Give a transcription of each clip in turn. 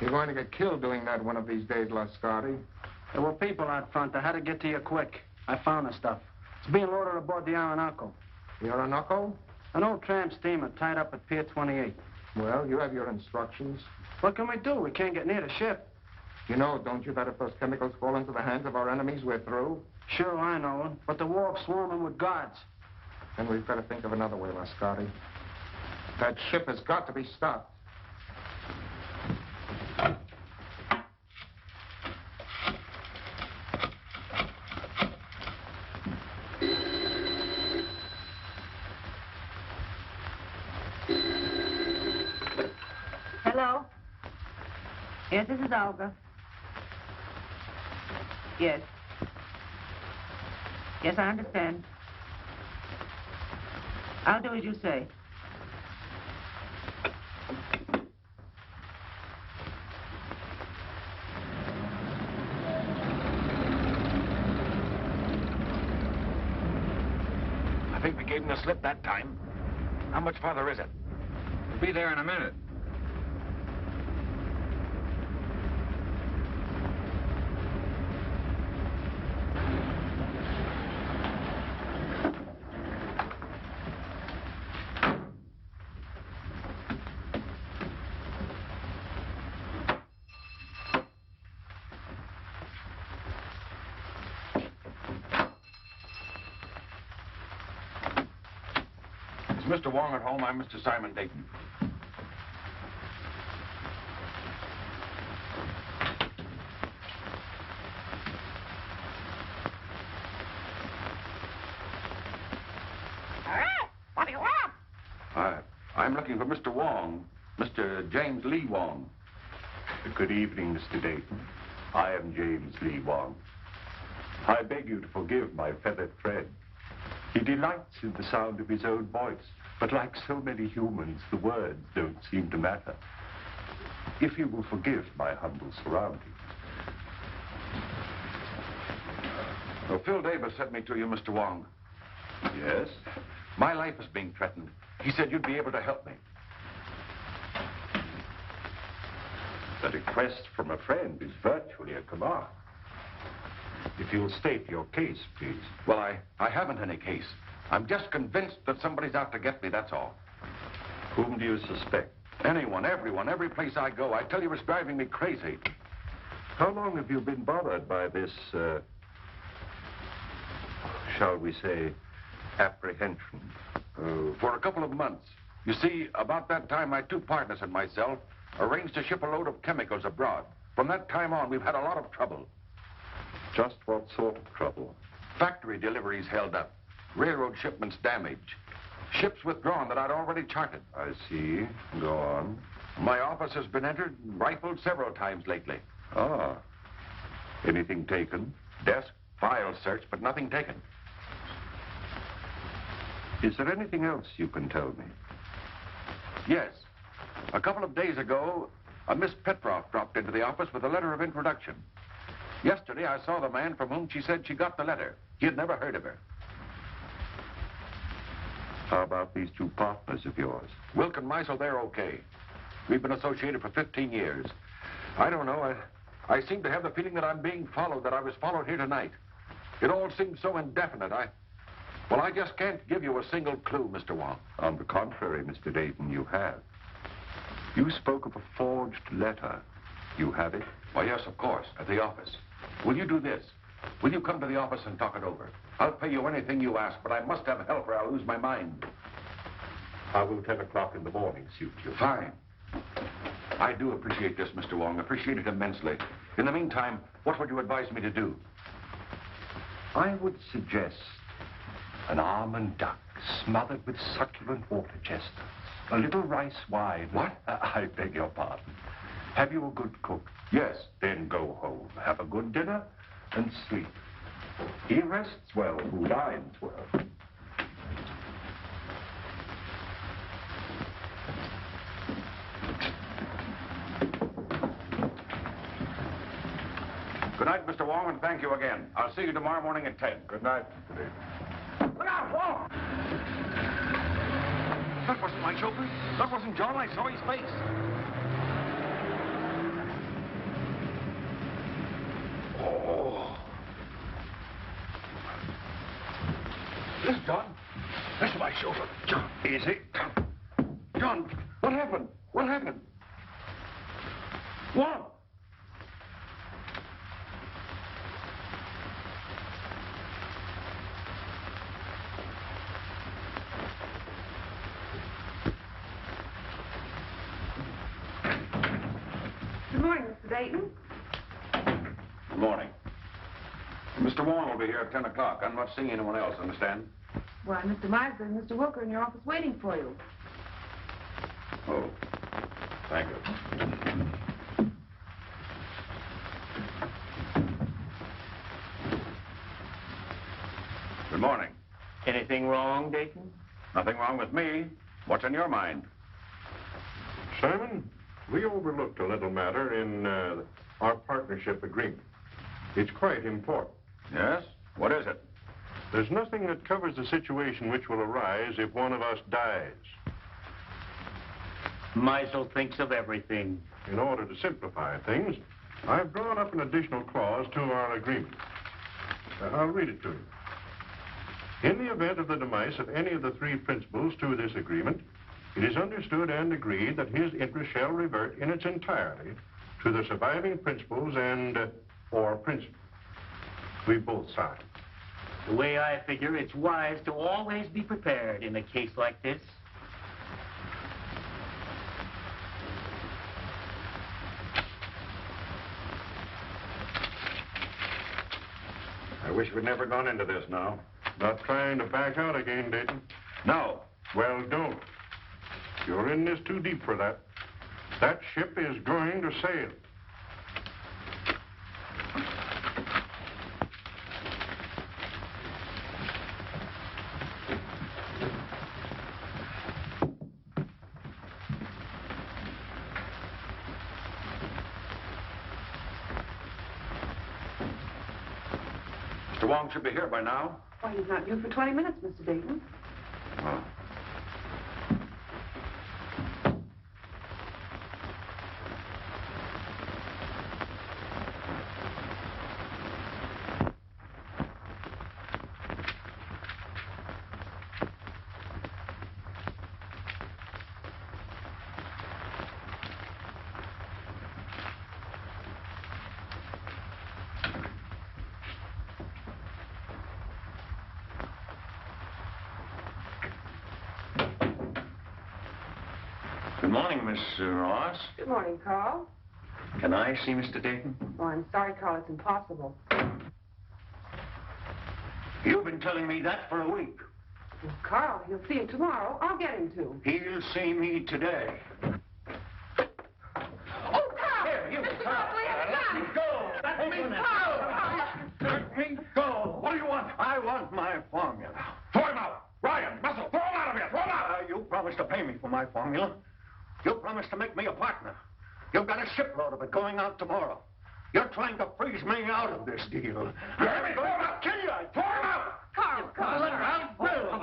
You're going to get killed doing that one of these days, Lascari. There were people out front. I had to get to you quick. I found the stuff. It's being loaded aboard the Orinoco. The Orinoco? An old tramp steamer tied up at Pier 28. Well, you have your instructions. What can we do? We can't get near the ship. You know, don't you, that if those chemicals fall into the hands of our enemies, we're through? Sure, I know. But the wharf's swarming with guards. Then we've got to think of another way, Lascari. That ship has got to be stopped. Hello? Yes, this is Olga. Yes. Yes, I understand. I'll do as you say. I think we gave him the slip that time. How much farther is it? We'll be there in a minute. Mr. Wong at home? I'm Mr. Simon Dayton. What do you want? I'm looking for Mr. Wong, Mr. James Lee Wong. Good evening, Mr. Dayton. I am James Lee Wong. I beg you to forgive my feathered friend. He delights in the sound of his own voice, but like so many humans, the words don't seem to matter. If you will forgive my humble surroundings. Well, Phil Davis sent me to you, Mr. Wong. Yes? My life is being threatened. He said you'd be able to help me. A request from a friend is virtually a command. If you'll state your case, please. Well, I haven't any case. I'm just convinced that somebody's out to get me, that's all. Whom do you suspect? Anyone, everyone, every place I go. I tell you, it's driving me crazy. How long have you been bothered by this, shall we say, apprehension? For a couple of months. You see, about that time, my two partners and myself arranged to ship a load of chemicals abroad. From that time on, we've had a lot of trouble. Just what sort of trouble? Factory deliveries held up. Railroad shipments damaged. Ships withdrawn that I'd already charted. I see. Go on. My office has been entered and rifled several times lately. Ah. Anything taken? Desk, files searched, but nothing taken. Is there anything else you can tell me? Yes. A couple of days ago, a Miss Petroff dropped into the office with a letter of introduction. Yesterday, I saw the man from whom she said she got the letter. He had never heard of her. How about these two partners of yours? Wilk and Meisel, they're okay. We've been associated for 15 years. I don't know. I seem to have the feeling that I'm being followed, that I was followed here tonight. It all seems so indefinite. Well, I just can't give you a single clue, Mr. Wong. On the contrary, Mr. Dayton, you have. You spoke of a forged letter. You have it? Why, yes, of course, at the office. Will you do this? Will you come to the office and talk it over? I'll pay you anything you ask, but I must have help or I'll lose my mind. How will 10 o'clock in the morning suit you? Fine. I do appreciate this, Mr. Wong. Appreciate it immensely. In the meantime, what would you advise me to do? I would suggest an almond duck smothered with succulent water chestnuts. A little rice wine. What? I beg your pardon. Have you a good cook? Yes. Then go home, have a good dinner, and sleep. He rests well who dines well. Good night, Mr. Wong, and thank you again. I'll see you tomorrow morning at 10. Good night, Mr. Davis. Look out, Wong! That wasn't my chauffeur. That wasn't John. I saw his face. children. John. Easy. John, what happened? What happened? What? Good morning, Mr. Dayton. Good morning. Mr. Wong will be here at 10 o'clock. I'm not seeing anyone else, understand? Why, Mr. Meisler and Mr. Wilker in your office waiting for you. Oh, thank you. Good morning. Anything wrong, Dayton? Nothing wrong with me. What's on your mind? Simon, we overlooked a little matter in our partnership agreement. It's quite important. Yes? What is it? There's nothing that covers the situation which will arise if one of us dies. Meisel thinks of everything. In order to simplify things, I've drawn up an additional clause to our agreement. I'll read it to you. In the event of the demise of any of the three principals to this agreement, it is understood and agreed that his interest shall revert in its entirety to the surviving principals and, or principal. We both signed. The way I figure, it's wise to always be prepared in a case like this. I wish we'd never gone into this now. Not trying to back out again, Dayton. No. Well, don't. You're in this too deep for that. That ship is going to sail. Mr. Wong should be here by now. Why, he's not due for 20 minutes, Mr. Dayton. Oh. Good morning, Miss Ross. Good morning, Carl. Can I see Mr. Dayton? Oh, I'm sorry, Carl. It's impossible. You've been telling me that for a week. Well, Carl, he'll see you tomorrow. I'll get him to. He'll see me today. Oh, Carl! Here, you, Mr. Carl. Carl, Let me go. Let me go. Let me go. What do you want? I want my formula. Throw him out! Ryan, Muscle, throw him out of here! Throw him out! You promised to pay me for my formula. You promised to make me a partner. You've got a shipload of it going out tomorrow. You're trying to freeze me out of this deal. Let me throw him out! Kill you! Throw him out! Carl, I will.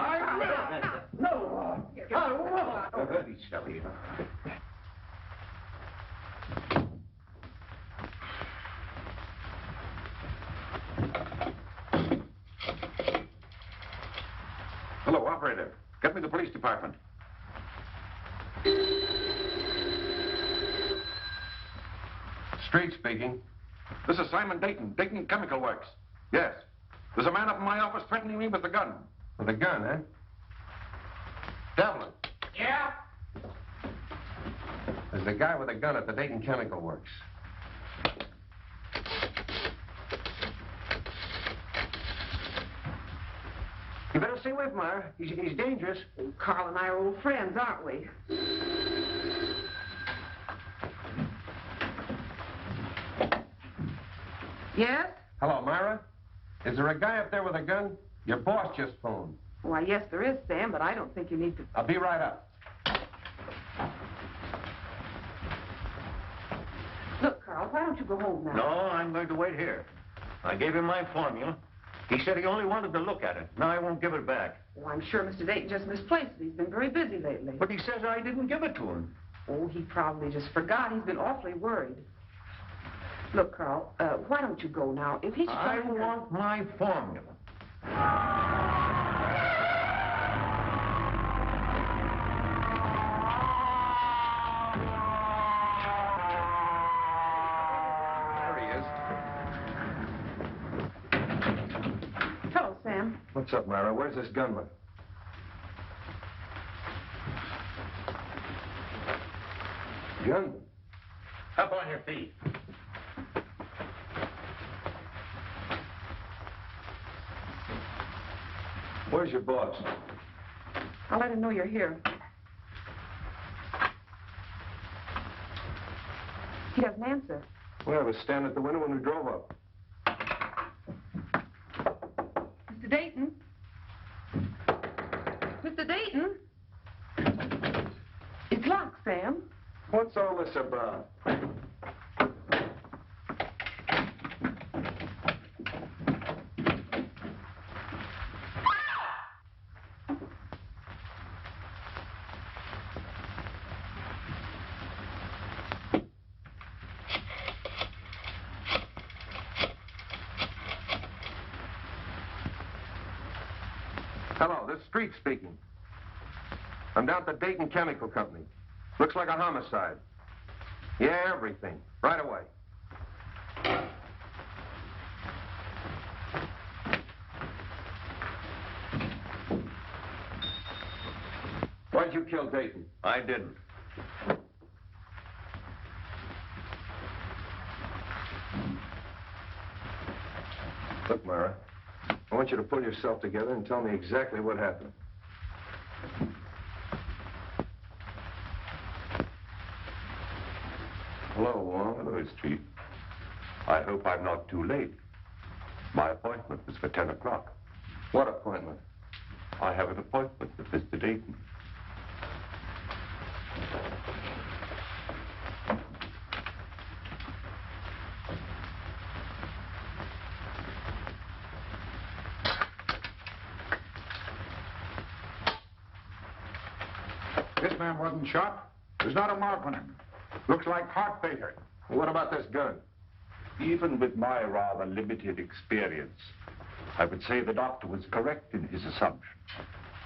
No, I won't. Very silly. Hello, operator. Get me the police department. Street speaking. This is Simon Dayton, Dayton Chemical Works. Yes. There's a man up in my office threatening me with a gun. With a gun, eh? Devlin. Yeah? There's a guy with a gun at the Dayton Chemical Works. You better stay away from her. He's dangerous. Carl and I are old friends, aren't we? Yes? Hello, Myra. Is there a guy up there with a gun? Your boss just phoned. Why, yes, there is, Sam, but I don't think you need to... I'll be right up. Look, Carl, why don't you go home now? No, I'm going to wait here. I gave him my formula. He said he only wanted to look at it. Now I won't give it back. Oh, I'm sure Mr. Dayton just misplaced it. He's been very busy lately. But he says I didn't give it to him. Oh, he probably just forgot. He's been awfully worried. Look, Carl, why don't you go now? If he's I trying to... want my formula. What's up, Myra? Where's this gunman? Gunman? Up on your feet. Where's your boss? I'll let him know you're here. He doesn't answer. Well, I was standing at the window when we drove up. Mr. Dayton? Mr. Dayton? It's locked, Sam. What's all this about? Hello, this is Street speaking. I'm down at the Dayton Chemical Company. Looks like a homicide. Yeah, everything. Right away. Why'd you kill Dayton? I didn't. Look, Myra, I want you to pull yourself together and tell me exactly what happened. Hello, Wong. Hello, Street. I hope I'm not too late. My appointment was for 10 o'clock. What appointment? I have an appointment with Mr. Dayton. This man wasn't shot. There's not a mark on him. Looks like heart failure. What about this gun? Even with my rather limited experience, I would say the doctor was correct in his assumption.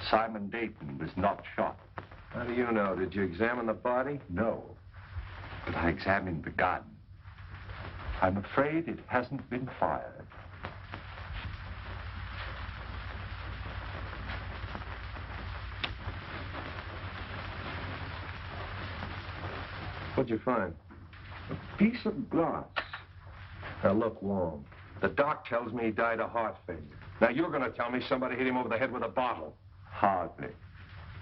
Simon Dayton was not shot. How do you know? Did you examine the body? No, but I examined the gun. I'm afraid it hasn't been fired. What'd you find? A piece of glass. Now, look, Wong, the doc tells me he died of heart failure. Now, you're going to tell me somebody hit him over the head with a bottle. Hardly.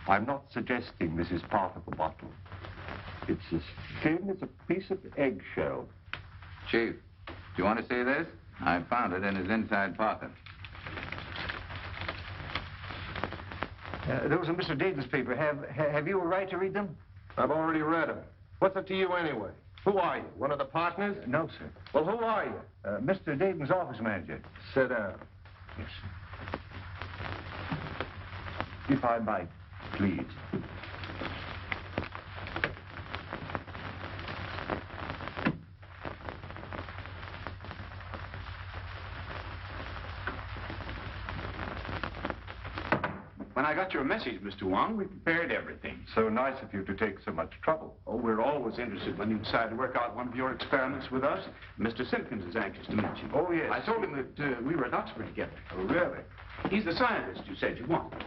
I'm not suggesting this is part of a bottle. It's as thin as a piece of eggshell. Chief, do you want to see this? I found it in his inside pocket. Those are Mr. Dayton's papers. Have you a right to read them? I've already read them. What's it to you anyway? Who are you? One of the partners? No, sir. Well, who are you? Mr. Dayton's office manager. Sit down. Yes, sir. If I might, please. When I got your message, Mr. Wong, we prepared everything. So nice of you to take so much trouble. Oh, we're always interested when you decide to work out one of your experiments with us. Mr. Simpkins is anxious to meet you. Oh, yes. I told him that we were at Oxford together. Oh, really? He's the scientist you said you wanted.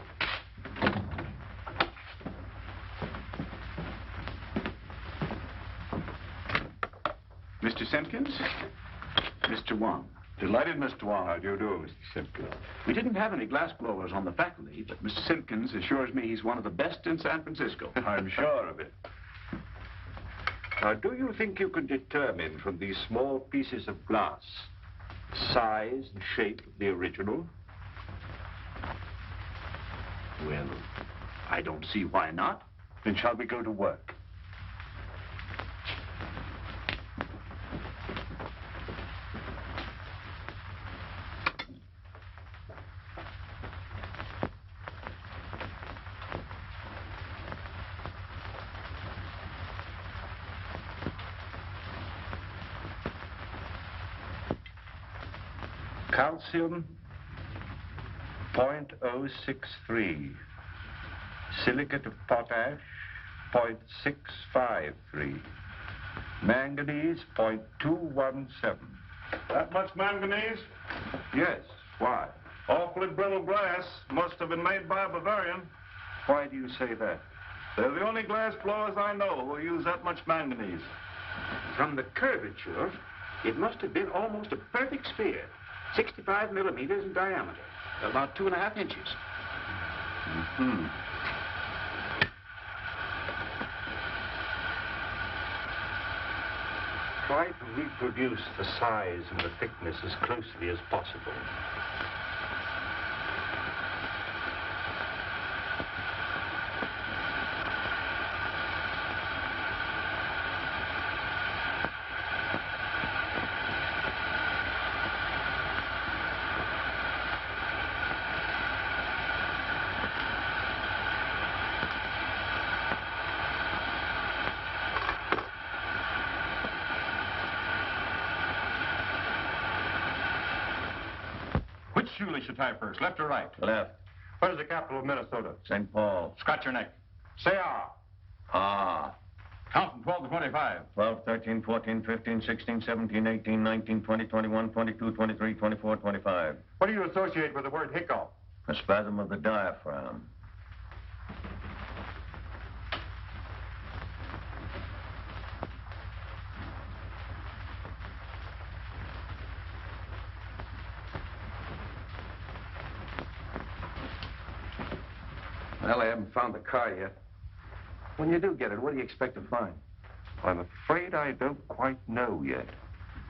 Mr. Simpkins, Mr. Wong. Delighted, Mr. Wong. How do you do, Mr. Simpkins? We didn't have any glass blowers on the faculty, but Mr. Simpkins assures me he's one of the best in San Francisco. I'm sure of it. Now, do you think you can determine from these small pieces of glass size and shape of the original? Well, I don't see why not. Then shall we go to work? Calcium, 0.063. Silicate of potash, 0.653. Manganese, 0.217. That much manganese? Yes, why? Awfully brittle glass. Must have been made by a Bavarian. Why do you say that? They're the only glass blowers I know who use that much manganese. From the curvature, it must have been almost a perfect sphere. 65 millimeters in diameter. About 2.5 inches. Mm-hmm. Try to reproduce the size and the thickness as closely as possible. Which shoelace should tie first, left or right? Left. What is the capital of Minnesota? St. Paul. Scratch your neck. Say ah. Ah. Count from 12 to 25. 12, 13, 14, 15, 16, 17, 18, 19, 20, 21, 22, 23, 24, 25. What do you associate with the word hiccup? A spasm of the diaphragm. Well, I haven't found the car yet. When you do get it, what do you expect to find? I'm afraid I don't quite know yet.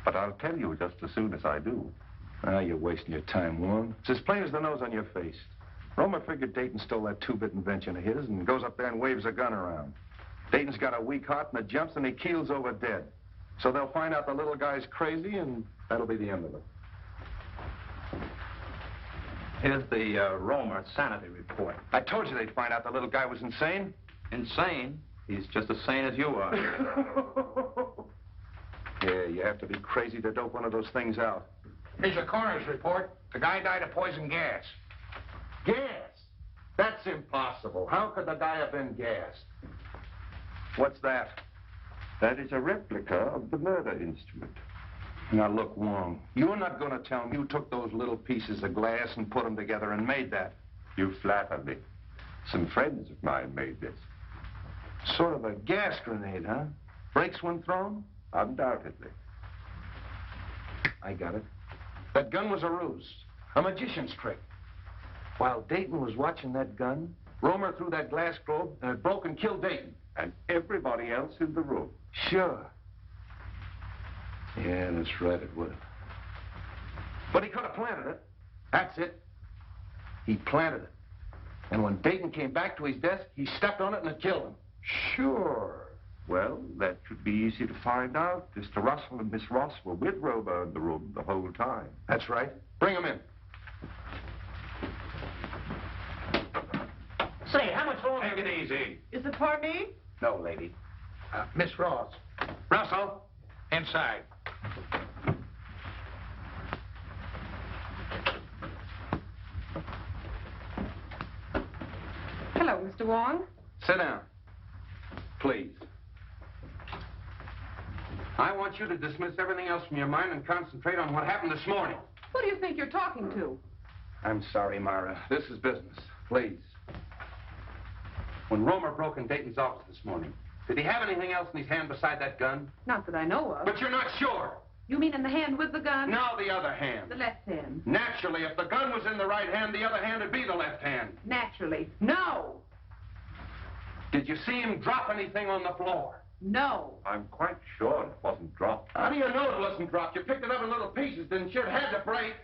But I'll tell you just as soon as I do. Ah, you're wasting your time, Wong. It's as plain as the nose on your face. Roma figured Dayton stole that two-bit invention of his and goes up there and waves a gun around. Dayton's got a weak heart and it jumps and he keels over dead. So they'll find out the little guy's crazy and that'll be the end of it. Here's the Roma sanity report. I told you they'd find out the little guy was insane. Insane? He's just as sane as you are. Yeah, you have to be crazy to dope one of those things out. Here's the coroner's report. The guy died of poison gas. Gas? That's impossible. How could the guy have been gassed? What's that? That is a replica of the murder instrument. Now, look, Wong, you're not going to tell me you took those little pieces of glass and put them together and made that. You flatter me. Some friends of mine made this. Sort of a gas grenade, huh? Breaks when thrown? Undoubtedly. I got it. That gun was a ruse, a magician's trick. While Dayton was watching that gun, Romer threw that glass globe and it broke and killed Dayton. And everybody else in the room. Sure. Yeah, that's right, it would. But he could have planted it. That's it. He planted it. And when Dayton came back to his desk, he stepped on it and it killed him. Sure. Well, that should be easy to find out. Mr. Russell and Miss Ross were with Romer in the room the whole time. That's right. Bring him in. Say, how much longer? Take it easy. Is it for me? No, lady. Miss Ross. Russell, inside. Hello, Mr. Wong. Sit down. Please. I want you to dismiss everything else from your mind and concentrate on what happened this morning. Who do you think you're talking to? I'm sorry, Myra. This is business. Please. When Romer broke in Dayton's office this morning, did he have anything else in his hand beside that gun? Not that I know of. But you're not sure. You mean in the hand with the gun? No, the other hand. The left hand. Naturally, if the gun was in the right hand, the other hand would be the left hand. Naturally. No. Did you see him drop anything on the floor? No. I'm quite sure it wasn't dropped. How do you know it wasn't dropped? You picked it up in little pieces, didn't you? It had to break.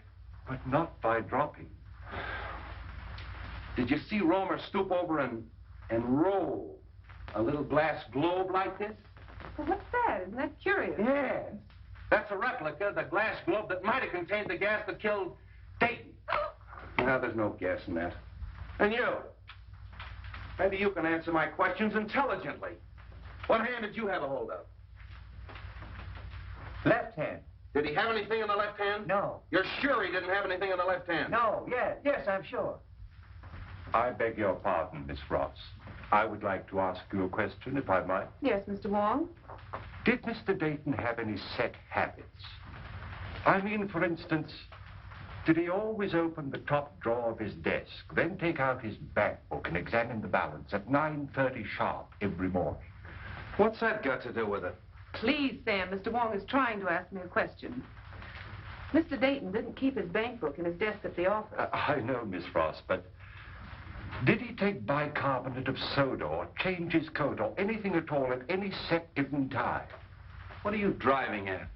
But not by dropping. Did you see Romer stoop over and roll a little glass globe like this? Well, what's that? Isn't that curious? Yes. That's a replica of the glass globe that might have contained the gas that killed Dayton. Now, there's no gas in that. And you? Maybe you can answer my questions intelligently. What hand did you have a hold of? Left hand. Did he have anything in the left hand? No. You're sure he didn't have anything in the left hand? No, yes, I'm sure. I beg your pardon, Miss Ross. I would like to ask you a question, if I might. Yes, Mr. Wong. Did Mr. Dayton have any set habits? I mean, for instance, Did he always open the top drawer of his desk, then take out his bank book and examine the balance at 9:30 sharp every morning? What's that got to do with it? Please, Sam, Mr. Wong is trying to ask me a question. Mr. Dayton didn't keep his bank book in his desk at the office. I know, Miss Frost, but did he take bicarbonate of soda or change his coat or anything at all at any set given time? What are you driving at?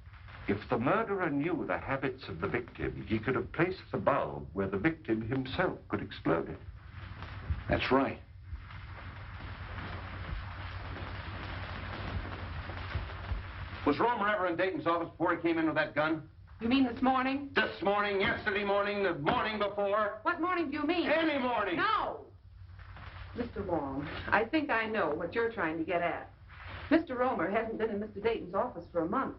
If the murderer knew the habits of the victim, he could have placed the bulb where the victim himself could explode it. That's right. Was Romer ever in Dayton's office before he came in with that gun? You mean this morning? This morning, yesterday morning, the morning before? What morning do you mean? Any morning. No! Mr. Wong, I think I know what you're trying to get at. Mr. Romer hasn't been in Mr. Dayton's office for a month.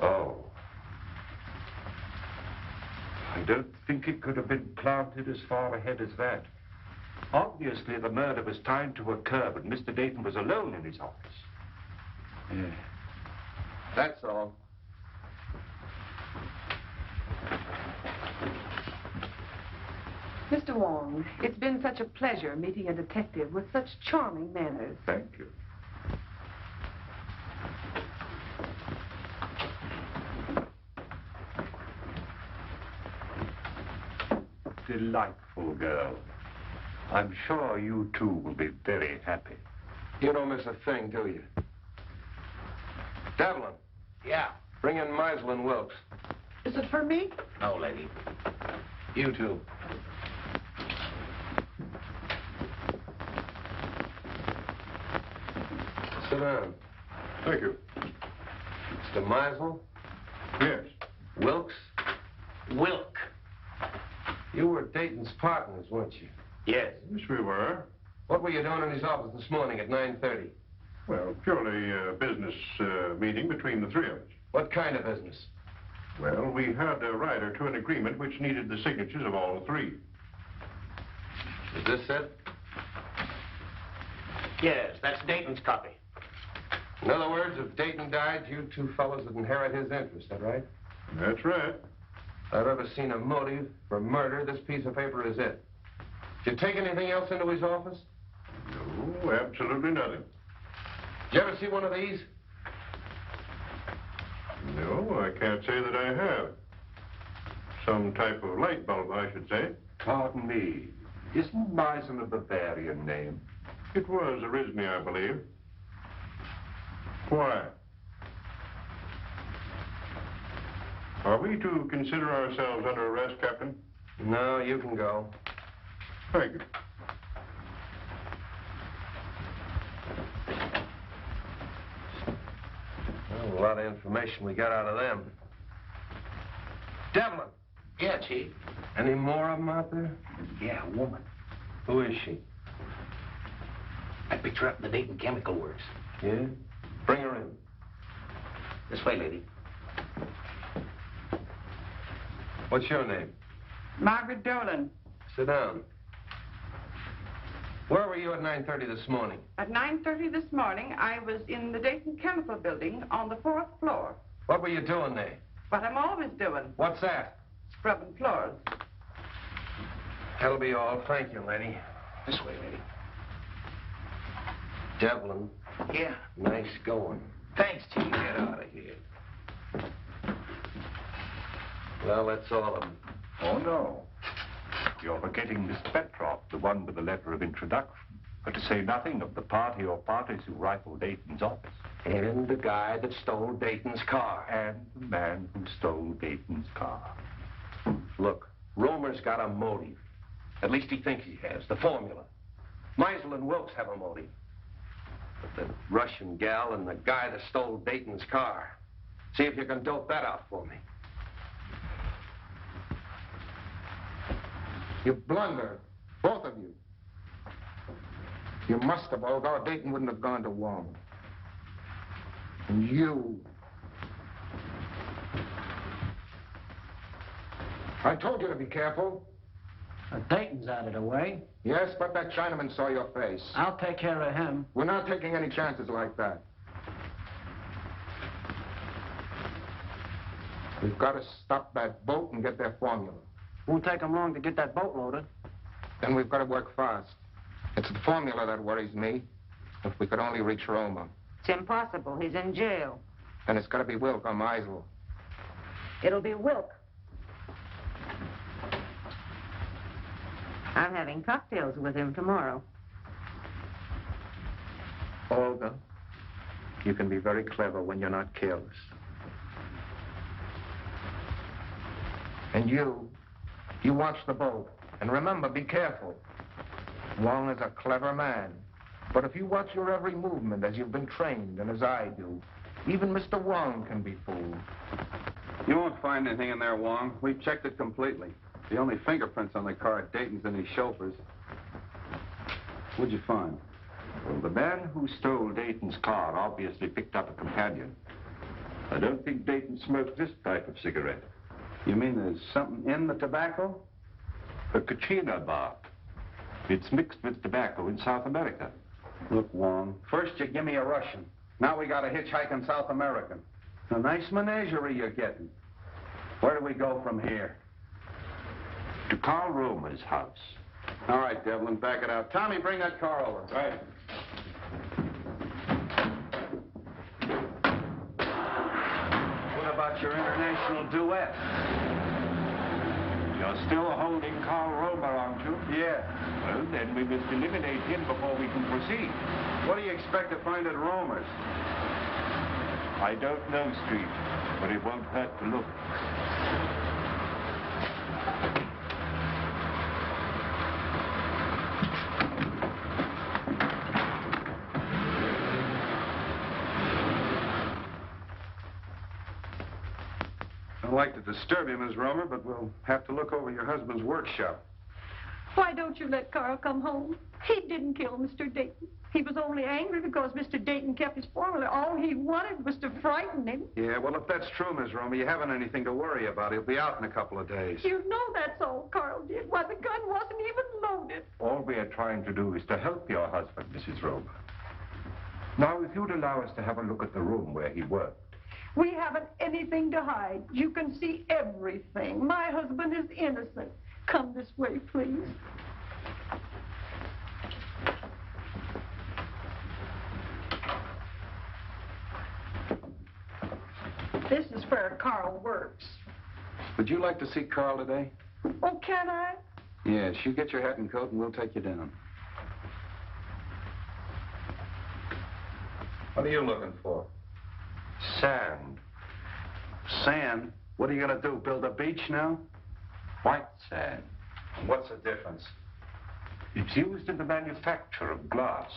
Oh. I don't think it could have been planted as far ahead as that. Obviously, the murder was timed to occur, but Mr. Dayton was alone in his office. Yeah. That's all. Mr. Wong, it's been such a pleasure meeting a detective with such charming manners. Thank you. Delightful girl. I'm sure you two will be very happy. You don't miss a thing, do you? Devlin. Yeah. Bring in Meisel and Wilkes. Is it for me? No, lady. You two. Sit down. Thank you. Mr. Meisel? Yes. Wilkes? Wilk. You were Dayton's partners, weren't you? Yes. Yes, we were. What were you doing in his office this morning at 9:30? Well, purely a business meeting between the three of us. What kind of business? Well, we had a rider to an agreement which needed the signatures of all three. Is this it? Yes, that's Dayton's copy. In other words, if Dayton died, you two fellows would inherit his interest, that right? That's right. If I've ever seen a motive for murder, this piece of paper is it. Did you take anything else into his office? No, absolutely nothing. Did you ever see one of these? No, I can't say that I have. Some type of light bulb, I should say. Pardon me. Isn't Meisel a Bavarian name? It was originally, I believe. Why? Are we to consider ourselves under arrest, Captain? No, you can go. Thank you. Well, a lot of information we got out of them. Devlin, Yeah, Chief. any more of them out there? Yeah, a woman. Who is she? I picked her up in the Dayton Chemical Works. Yeah? Bring her in. This way, lady. What's your name? Margaret Dolan. Sit down. Where were you at 9:30 this morning? At 9:30 this morning, I was in the Dayton Chemical Building on the 4th floor. What were you doing there? What I'm always doing, What's that? scrubbing floors. That'll be all. Thank you, lady. This way, lady. Devlin, Yeah. nice going. Thanks, Chief. Get out of here. Well, that's all of them. Oh, no. You're forgetting Miss Petroff, the one with the letter of introduction. But to say nothing of the party or parties who rifled Dayton's office. And the guy that stole Dayton's car. And the man who stole Dayton's car. Look, Romer's got a motive. At least he thinks he has. The formula. Meisel and Wilkes have a motive. But the Russian gal and the guy that stole Dayton's car. See if you can dope that out for me. You blunder, both of you. You must have, or Dayton wouldn't have gone to Wong. And you. I told you to be careful. Dayton's out of the way. Yes, but that Chinaman saw your face. I'll take care of him. We're not taking any chances like that. We've got to stop that boat and get their formula. Won't take them long to get that boat loaded. Then we've got to work fast. It's the formula that worries me. If we could only reach Roma. It's impossible. He's in jail. Then it's got to be Wilk or Meisel. It'll be Wilk. I'm having cocktails with him tomorrow. Olga, you can be very clever when you're not careless. And you watch the boat. And remember, be careful. Wong is a clever man. But if you watch your every movement as you've been trained and as I do, even Mr. Wong can be fooled. You won't find anything in there, Wong. We've checked it completely. The only fingerprints on the car are Dayton's and his chauffeur's. What'd you find? Well, the man who stole Dayton's car obviously picked up a companion. I don't think Dayton smoked this type of cigarette. You mean there's something in the tobacco? A Kachina bark. It's mixed with tobacco in South America. Look, Wong, first you give me a Russian. Now we got a hitchhiking South American. A nice menagerie you're getting. Where do we go from here? To Carl Romer's house. All right, Devlin, back it out. Tommy, bring that car over. Right. What about your international duet? You're still holding Carl Romer, aren't you? Yeah. Well, then we must eliminate him before we can proceed. What do you expect to find at Romer's? I don't know, Street, but it won't hurt to look. I'd like to disturb you, Miss Romer, but we'll have to look over your husband's workshop. Why don't you let Carl come home? He didn't kill Mr. Dayton. He was only angry because Mr. Dayton kept his formula. All he wanted was to frighten him. Yeah, well, if that's true, Miss Romer, you haven't anything to worry about. He'll be out in a couple of days. You know that's all Carl did. Why, the gun wasn't even loaded. All we are trying to do is to help your husband, Mrs. Romer. Now, if you'd allow us to have a look at the room where he worked. We haven't anything to hide. You can see everything. My husband is innocent. Come this way, please. This is where Carl works. Would you like to see Carl today? Oh, can I? Yes, you get your hat and coat and we'll take you down. What are you looking for? Sand. Sand? What are you going to do, build a beach now? White sand. What's the difference? It's used in the manufacture of glass.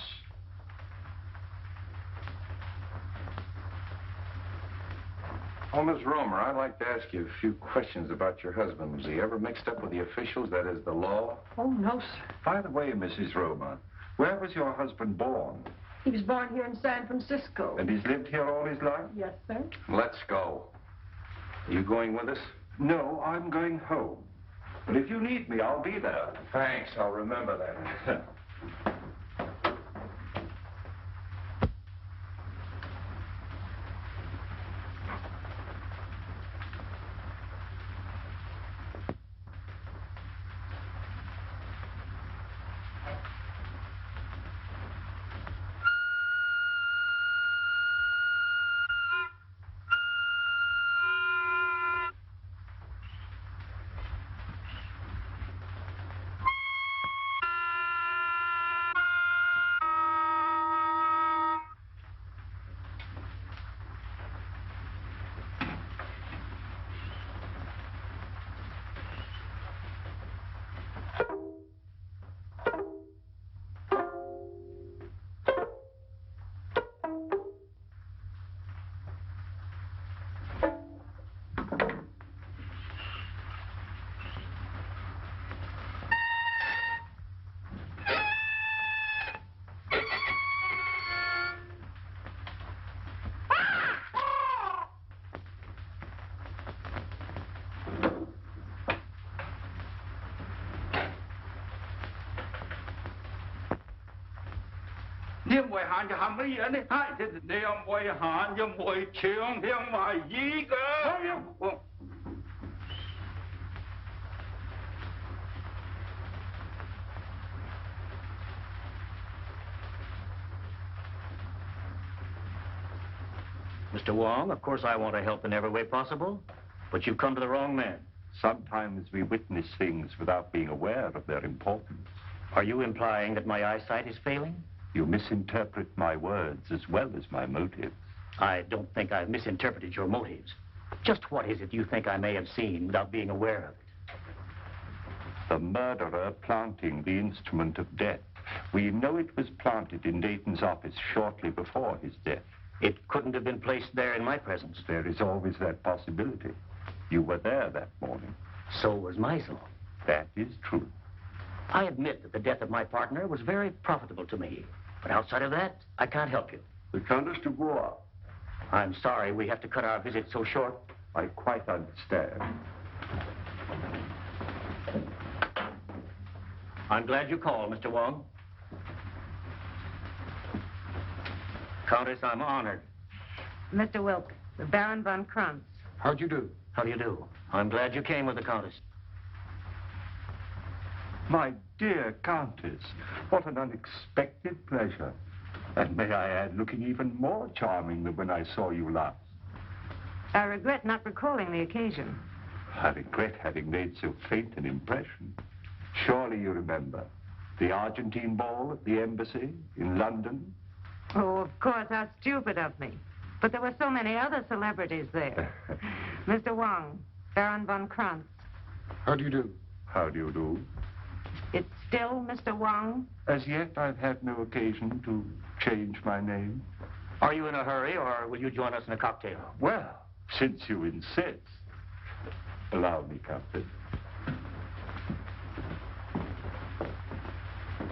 Oh, Miss Romer, I'd like to ask you a few questions about your husband. Was he ever mixed up with the officials, that is, the law? Oh, no, sir. By the way, Mrs. Romer, where was your husband born? He was born here in San Francisco. And he's lived here all his life? Yes, sir. Let's go. Are you going with us? No, I'm going home. But if you need me, I'll be there. Thanks, I'll remember that. Nếu mùi hạn cho hàm lý anh ấy, hai thì nếu mùi hạn cho mùi trường, nếu mà gì cơ. Mr. Wong, of course I want to help in every way possible, but you've come to the wrong man. Sometimes we witness things without being aware of their importance. Are you implying that my eyesight is failing? You misinterpret my words as well as my motives. I don't think I've misinterpreted your motives. Just what is it you think I may have seen without being aware of it? The murderer planting the instrument of death. We know it was planted in Dayton's office shortly before his death. It couldn't have been placed there in my presence. There is always that possibility. You were there that morning. So was Meisel. That is true. I admit that the death of my partner was very profitable to me. But outside of that, I can't help you. The Countess de Bois. I'm sorry we have to cut our visit so short. I quite understand. I'm glad you called, Mr. Wong. Countess, I'm honored. Mr. Wilk, the Baron von Kranz. How'd you do? How do you do? I'm glad you came with the Countess. My dear Countess, what an unexpected pleasure. And may I add, looking even more charming than when I saw you last. I regret not recalling the occasion. I regret having made so faint an impression. Surely you remember the Argentine ball at the embassy in London? Oh, of course, how stupid of me. But there were so many other celebrities there. Mr. Wong, Baron von Kranz. How do you do? How do you do? It's still Mr. Wong? As yet, I've had no occasion to change my name. Are you in a hurry, or will you join us in a cocktail? Well, since you insist, allow me, Captain.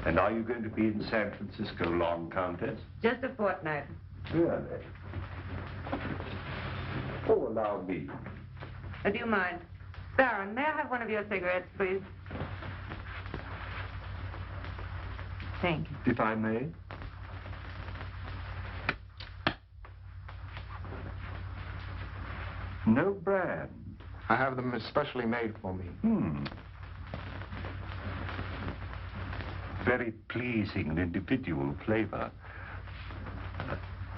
And are you going to be in San Francisco long, Countess? Just a fortnight. Really? Oh, allow me. Do you mind? Baron, may I have one of your cigarettes, please? Thank you. If I may. No brand. I have them especially made for me. Very pleasing and individual flavor.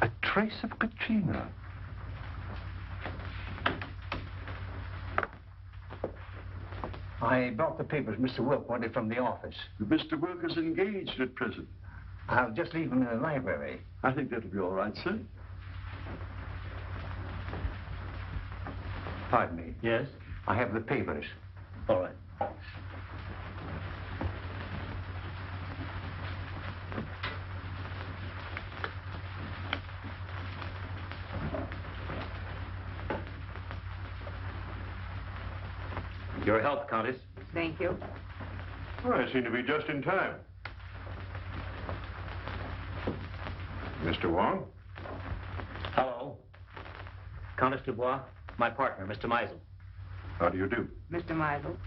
A trace of Katrina. I brought the papers Mr. Wilk wanted from the office. Mr. Wilk is engaged at present. I'll just leave them in the library. I think that'll be all right, sir. Pardon me. Yes? I have the papers. All right. Your help, Countess. Thank you. Well, I seem to be just in time. Mr. Wong? Hello. Countess Dubois, my partner, Mr. Meisel. How do you do? Mr. Meisel.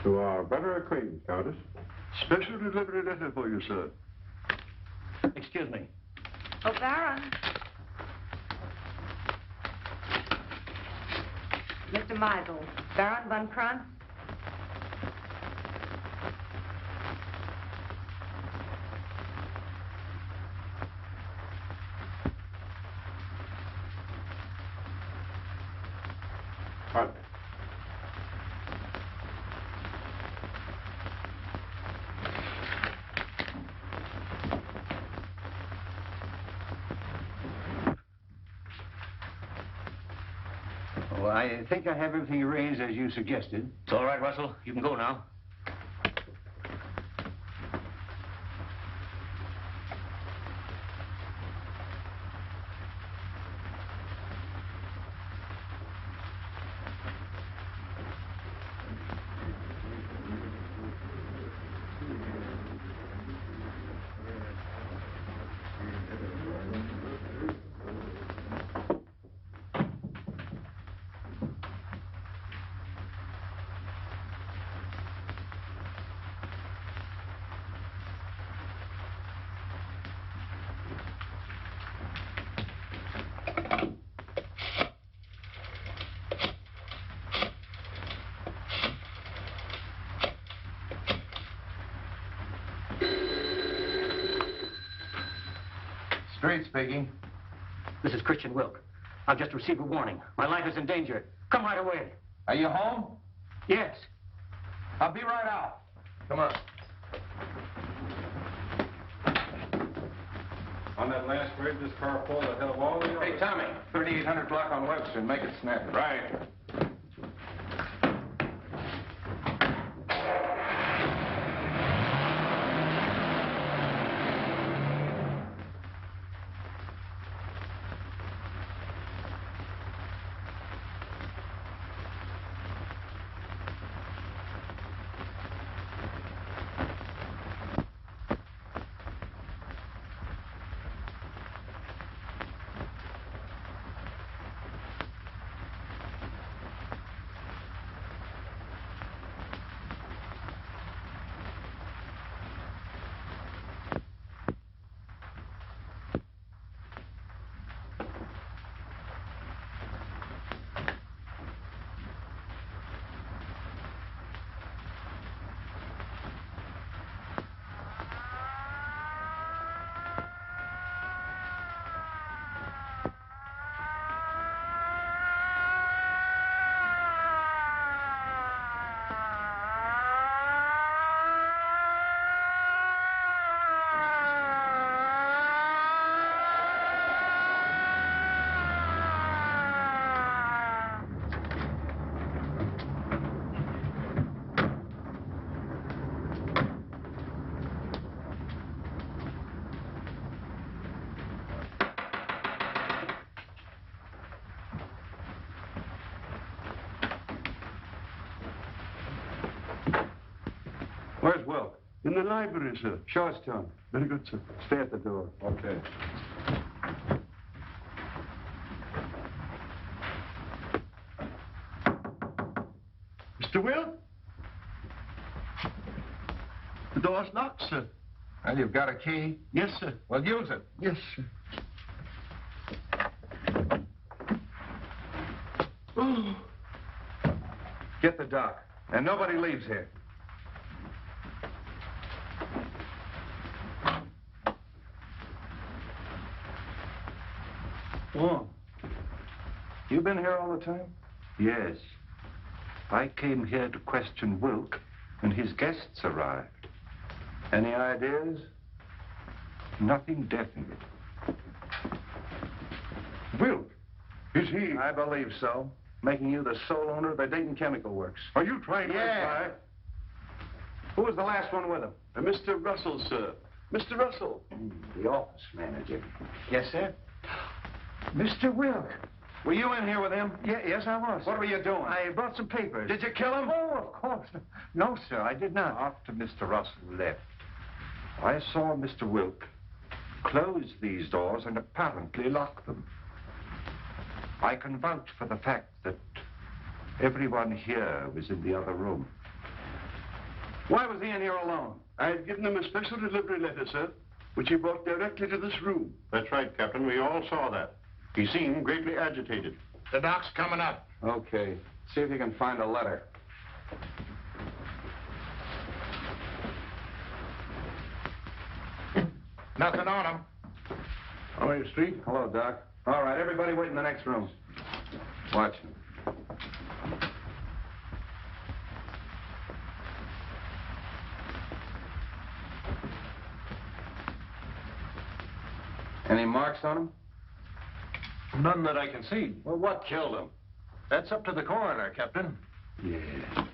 To our better acquaintance, Countess. Special delivery letter for you, sir. Excuse me. Oh, Baron. Mr. Meisel, Baron von Kranz. Pardon. Well, I think I have everything arranged as you suggested. It's all right, Russell. You can go now. Street speaking. This is Christian Wilk. I've just received a warning. My life is in danger. Come right away. Are you home? Yes. I'll be right out. Come on. On that last rig, this car pulled ahead of all the others. Hey, Tommy, 3800 block on Webster. Make it snappy. Right. Where's Wilk? In the library, sir. Show us to him. Very good, sir. Stay at the door. Okay. Mr. Will? The door's locked, sir. Well, you've got a key? Yes, sir. Well, use it. Yes, sir. Oh. Get the dock. And nobody leaves here. Wong. You been here all the time? Yes. I came here to question Wilk, and his guests arrived. Any ideas? Nothing definite. Wilk? Is he? I believe so. Making you the sole owner of the Dayton Chemical Works. Are you trying to Yeah. imply? Who was the last one with him? Mr. Russell, sir. Mr. Russell. The office manager. Yes, sir. Mr. Wilk. Were you in here with him? Yes, I was. What were you doing? I brought some papers. Did you kill him? Oh, of course. No, sir, I did not. After Mr. Russell left, I saw Mr. Wilk close these doors and apparently lock them. I can vouch for the fact that everyone here was in the other room. Why was he in here alone? I had given him a special delivery letter, sir, which he brought directly to this room. That's right, Captain. We all saw that. He seemed greatly agitated. The dock's coming up. Okay. See if you can find a letter. Nothing on him. How are you, Street? Hello, Doc. All right, everybody wait in the next room. Watch him. Any marks on him? None that I can see. Well, what killed him? That's up to the coroner, Captain. Yes.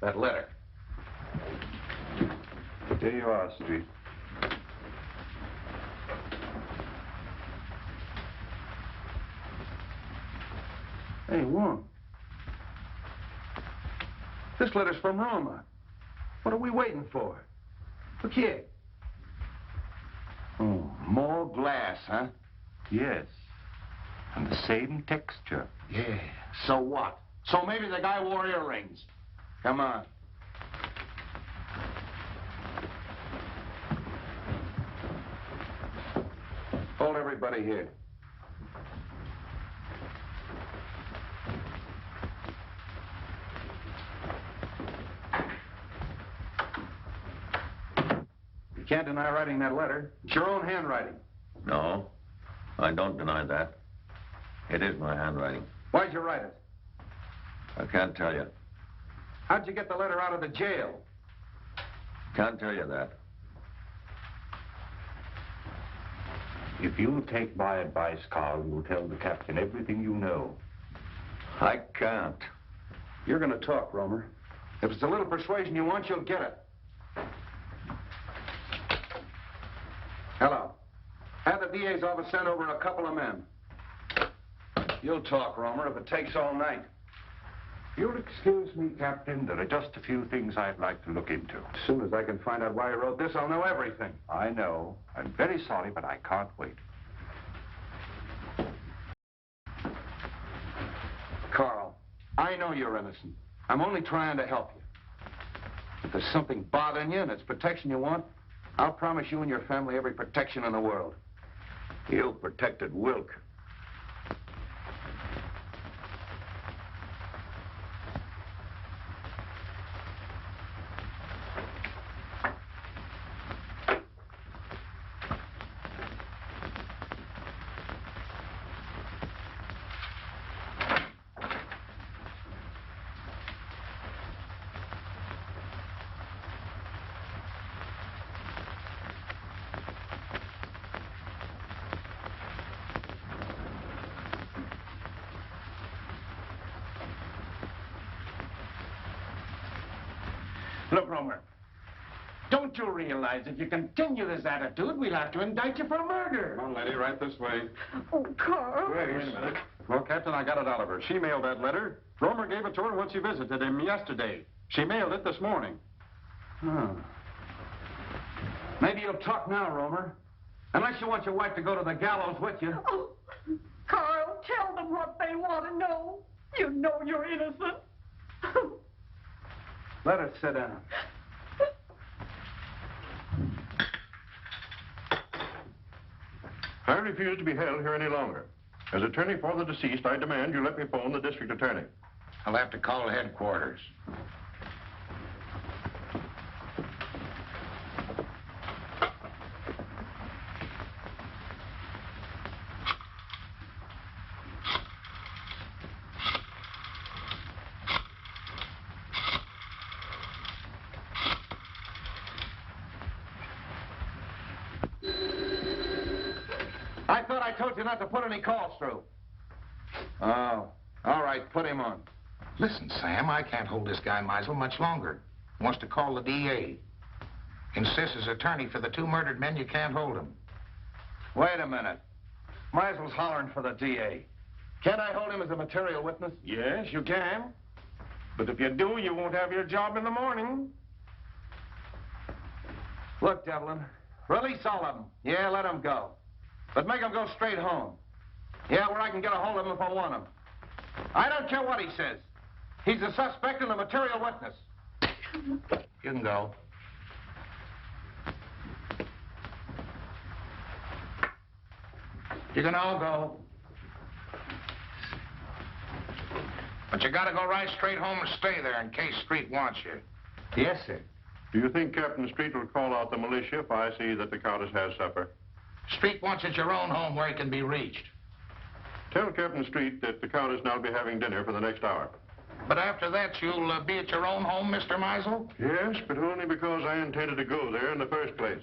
That letter. There you are, Street. Hey, Wong. This letter's from Roma. What are we waiting for? Look here. Oh, More glass, huh? yes. And the same texture. Yeah. So what? So maybe the guy wore earrings. Come on. Hold everybody here. You can't deny writing that letter. It's your own handwriting. No, I don't deny that. It is my handwriting. Why'd you write it? I can't tell you. How'd you get the letter out of the jail? Can't tell you that. If you'll take my advice, Carl, you'll tell the captain everything you know. I can't. You're going to talk, Romer. If it's a little persuasion you want, you'll get it. Hello. Have the DA's office send over a couple of men. You'll talk, Romer, if it takes all night. You'll excuse me, Captain. There are just a few things I'd like to look into. As soon as I can find out why you wrote this, I'll know everything. I know. I'm very sorry, but I can't wait. Carl, I know you're innocent. I'm only trying to help you. If there's something bothering you and it's protection you want, I'll promise you and your family every protection in the world. You protected Wilk. Look, Romer, don't you realize if you continue this attitude, we'll have to indict you for murder? Come on, lady, right this way. Oh, Carl. Wait a minute. Well, Captain, I got it out of her. She mailed that letter. Romer gave it to her when she visited him yesterday. She mailed it this morning. Huh. Maybe you'll talk now, Romer. Unless you want your wife to go to the gallows with you. Oh, Carl, tell them what they want to know. You know you're innocent. Let her sit down. I refuse to be held here any longer. As attorney for the deceased, I demand you let me phone the district attorney. I'll have to call headquarters. I thought I told you not to put any calls through. Oh, all right, put him on. Listen, Sam, I can't hold this guy Meisel much longer. He wants to call the DA. Insists as attorney for the two murdered men, you can't hold him. Wait a minute. Meisel's hollering for the DA. Can't I hold him as a material witness? Yes, you can. But if you do, you won't have your job in the morning. Look, Devlin, release all of them. Yeah, let them go. But make them go straight home. Yeah, where I can get a hold of him if I want him. I don't care what he says. He's a suspect and a material witness. You can go. You can all go. But you gotta go right straight home and stay there in case Street wants you. Yes, sir. Do you think Captain Street will call out the militia if I see that the Countess has supper? Street wants at your own home where he can be reached. Tell Captain Street that the Countess and I'll be having dinner for the next hour. But after that, you'll be at your own home, Mr. Meisel? Yes, but only because I intended to go there in the first place.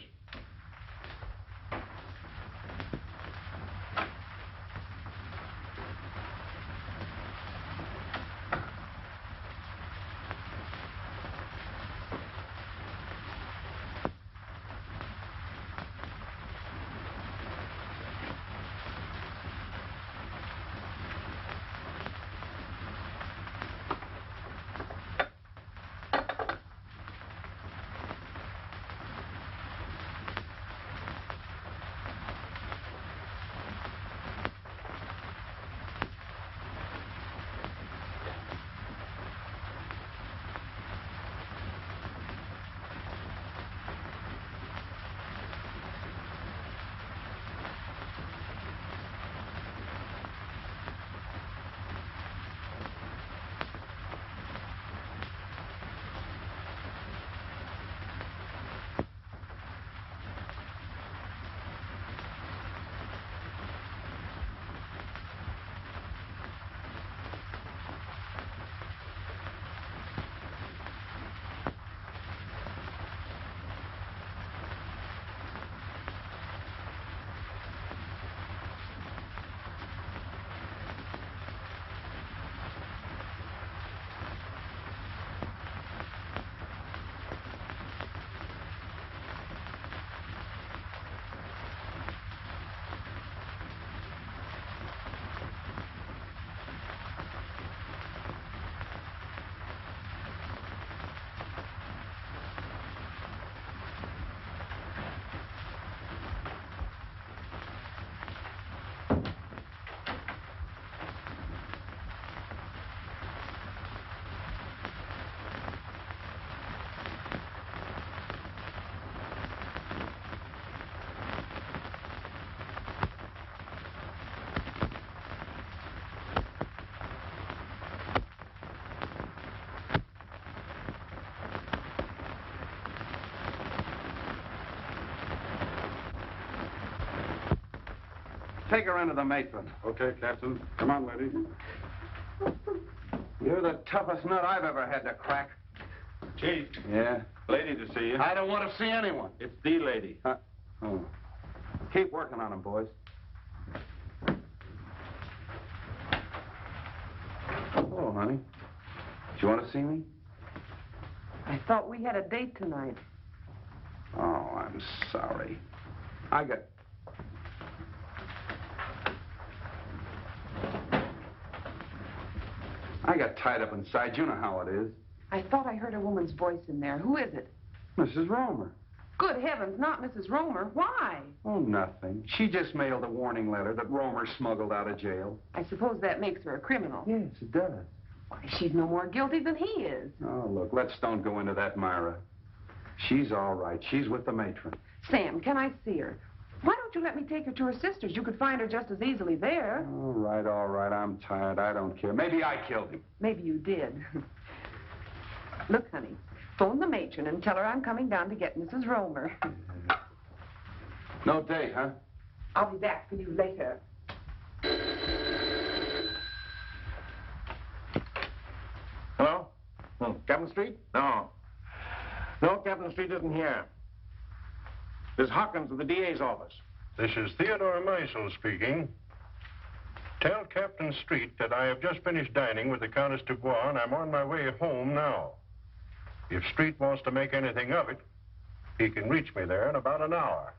Take her into the matron. Okay, Captain. Come on, lady. You're the toughest nut I've ever had to crack. Chief. Yeah? Lady to see you. I don't want to see anyone. It's the lady. Oh. Keep working on him, boys. Hello, honey. Do you want to see me? I thought we had a date tonight. Oh, I'm sorry. I got tied up inside. You know how it is. I thought I heard a woman's voice in there. Who is it? Mrs. Romer. Good heavens, not Mrs. Romer. Why? Oh, nothing. She just mailed a warning letter that Romer smuggled out of jail. I suppose that makes her a criminal. Yes, it does. Why, she's no more guilty than he is. Oh, look, let's don't go into that, Myra. She's all right. She's with the matron. Sam, can I see her? Why don't you let me take her to her sister's? You could find her just as easily there. All right. I'm tired. I don't care. Maybe I killed him. Maybe you did. Look, honey, phone the matron and tell her I'm coming down to get Mrs. Romer. No date, huh? I'll be back for you later. Hello? Captain Street? No. No, Captain Street isn't here. This is Hawkins of the DA's office. This is Theodore Meisel speaking. Tell Captain Street that I have just finished dining with the Countess Dubois, and I'm on my way home now. If Street wants to make anything of it, he can reach me there in about an hour.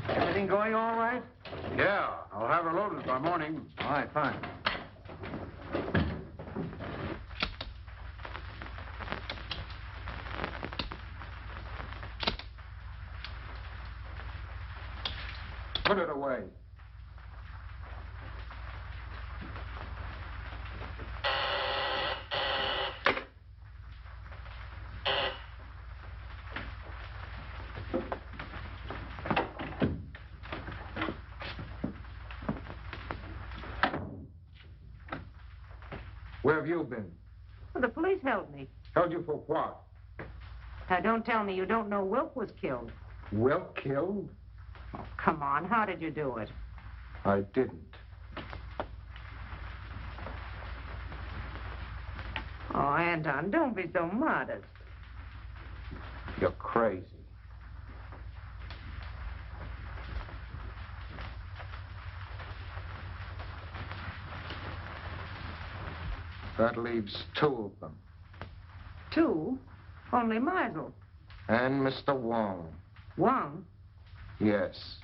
Everything going all right? Yeah, I'll have her loaded by morning. All right, fine. Put it away. Where have you been? Well, the police held me. Held you for what? Now, don't tell me you don't know Wilk was killed. Wilk killed? Oh, come on, how did you do it? I didn't. Oh, Anton, don't be so modest. You're crazy. That leaves two of them. Two? Only Meisel. And Mr. Wong. Wong? Yes.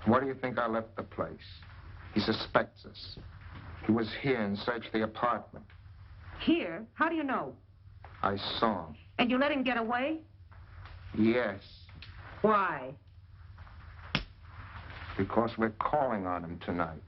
Why do you think I left the place? He suspects us. He was here and searched the apartment. Here? How do you know? I saw him. And you let him get away? Yes. Why? Because we're calling on him tonight.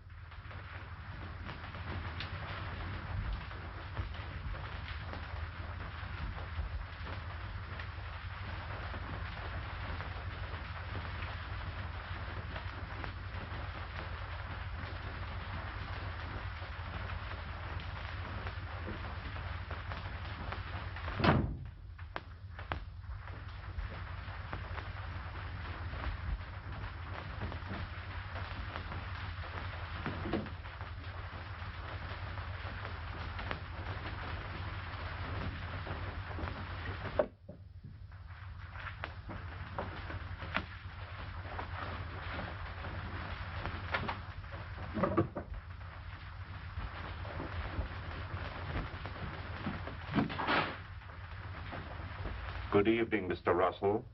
Good evening, Mr. Russell.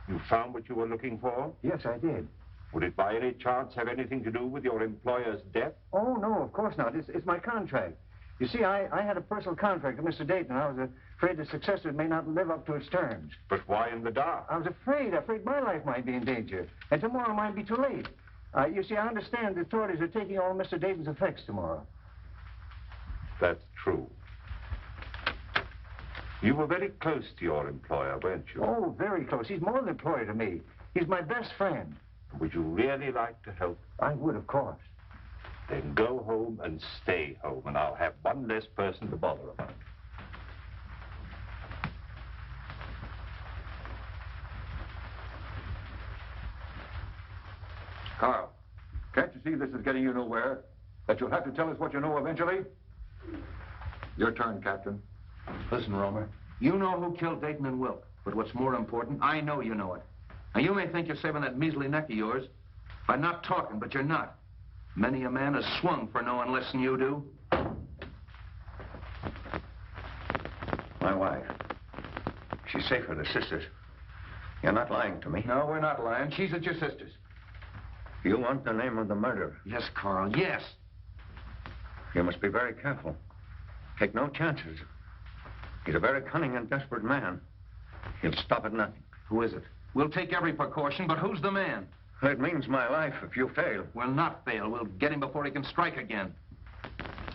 You found what you were looking for? Yes, I did. Would it by any chance have anything to do with your employer's death? Oh, no, of course not. It's my contract. You see, I had a personal contract with Mr. Dayton. I was afraid the successor may not live up to its terms. But why in the dark? I was afraid my life might be in danger. And tomorrow might be too late. You see, I understand the authorities are taking all Mr. Dayton's effects tomorrow. That's true. You were very close to your employer, weren't you? Oh, very close. He's more than an employer to me. He's my best friend. Would you really like to help? I would, of course. Then go home and stay home, and I'll have one less person to bother about. Carl, can't you see this is getting you nowhere? That you'll have to tell us what you know eventually? Your turn, Captain. Listen, Romer, you know who killed Dayton and Wilk. But what's more important, I know you know it. Now, you may think you're saving that measly neck of yours by not talking, but you're not. Many a man has swung for knowing less than you do. My wife. She's safe with her sisters. You're not lying to me. No, we're not lying. She's at your sister's. You want the name of the murderer? Yes, Carl, yes. You must be very careful. Take no chances. He's a very cunning and desperate man. He'll stop at nothing. Who is it? We'll take every precaution, but who's the man? It means my life if you fail. We'll not fail. We'll get him before he can strike again.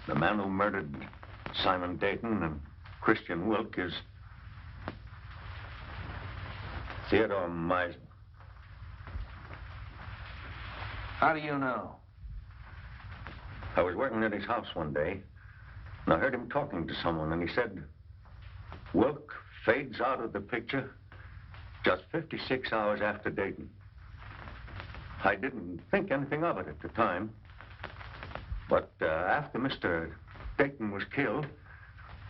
The man who murdered Simon Dayton and Christian Wilk is Theodore Meisel. How do you know? I was working at his house one day, and I heard him talking to someone, and he said, Wilk fades out of the picture just 56 hours after Dayton. I didn't think anything of it at the time, but after Mr. Dayton was killed,